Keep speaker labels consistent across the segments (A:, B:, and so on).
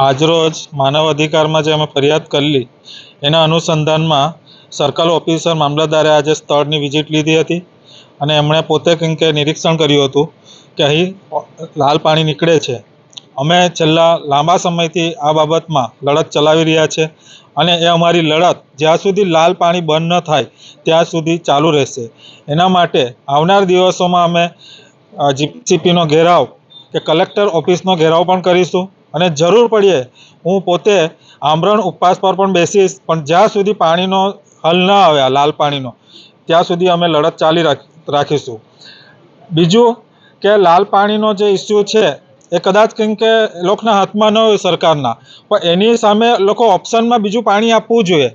A: આજરોજ માનવ અધિકારમાં જે અમે ફરિયાદ કરેલી એના અનુસંધાનમાં સર્કલ ઓફિસર મામલતદારે આજે સ્થળની વિઝિટ લીધી હતી અને એમણે પોતે કંઈક નિરીક્ષણ કર્યું હતું કે અહીં લાલ પાણી નીકળે છે. અમે છેલ્લા લાંબા સમયથી આ બાબતમાં લડત ચલાવી રહ્યા છે અને એ અમારી લડત જ્યાં સુધી લાલ પાણી બંધ ન થાય ત્યાં સુધી ચાલુ રહેશે. એના માટે આવનાર દિવસોમાં અમે જીપીસીપીનો ઘેરાવ કે કલેક્ટર ઓફિસનો ઘેરાવ પણ કરીશું અને જરૂર પડીએ હું પોતે આમરણ ઉપવાસ પર પણ બેસીશ, પણ જ્યાં સુધી પાણીનો હલ ન આવે આ લાલ પાણીનો ત્યાં સુધી અમે લડત ચાલી રાખીશું. બીજું કે લાલ પાણીનો જે ઇસ્યુ છે એ કદાચ કંઈક કે લોકોના હાથમાં ન હોય સરકારના, પણ એની સામે લોકો ઓપ્શનમાં બીજું પાણી આપવું જોઈએ,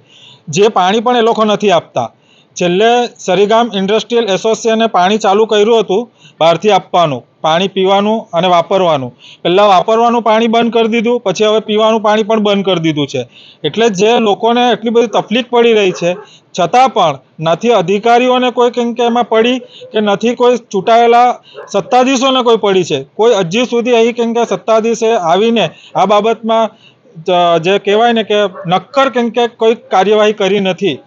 A: જે પાણી પણ એ લોકો નથી આપતા. છેલ્લે સરીગામ ઇન્ડસ્ટ્રીયલ એસોસિએશને પાણી ચાલુ કર્યું હતું બહારથી આપવાનું, પાણી પીવાનું અને વાપરવાનું. પહેલાં વાપરવાનું પાણી બંધ કરી દીધું, પછી હવે પીવાનું પાણી પણ બંધ કરી દીધું છે. એટલે જે લોકોને એટલી બધી તકલીફ પડી રહી છે છતાં પણ નથી અધિકારીઓને કોઈ કંઈક એમાં પડી કે નથી કોઈ ચૂંટાયેલા સત્તાધીશોને કોઈ પડી છે. કોઈ હજી સુધી અહીં કંઈક સત્તાધીશે આવીને આ બાબતમાં જે કહેવાય ને કે નક્કર કંઈક કોઈ કાર્યવાહી કરી નથી.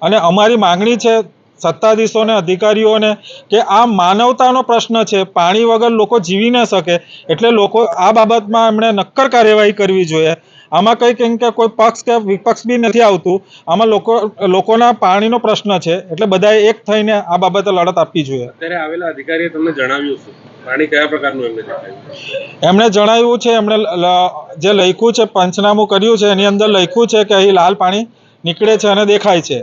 A: અને અમારી માંગણી છે સત્તાધીશોને, અધિકારીઓને કે આ માનવતાનો પ્રશ્ન છે. પાણી વગર લોકો જીવી ન શકે, એટલે લોકો આ બાબતમાં એમણે નક્કર કાર્યવાહી કરવી જોઈએ. આમાં કંઈક કોઈ પક્ષ કે વિપક્ષ બી નથી આવતું, આમાં લોકોના પાણીનો પ્રશ્ન છે, એટલે બધાએ એક થઈને આ બાબતે લડત આપવી જોઈએ.
B: અત્યારે આવેલા અધિકારીએ તમને જણાવ્યું છે પાણી કયા પ્રકારનું એમને દેખાયું?
A: એમણે જણાવ્યું છે, એમણે જે લખ્યું છે, પંચનામું કર્યું છે, એની અંદર લખ્યું છે કે અહીં લાલ પાણી નીકળે છે અને દેખાય છે.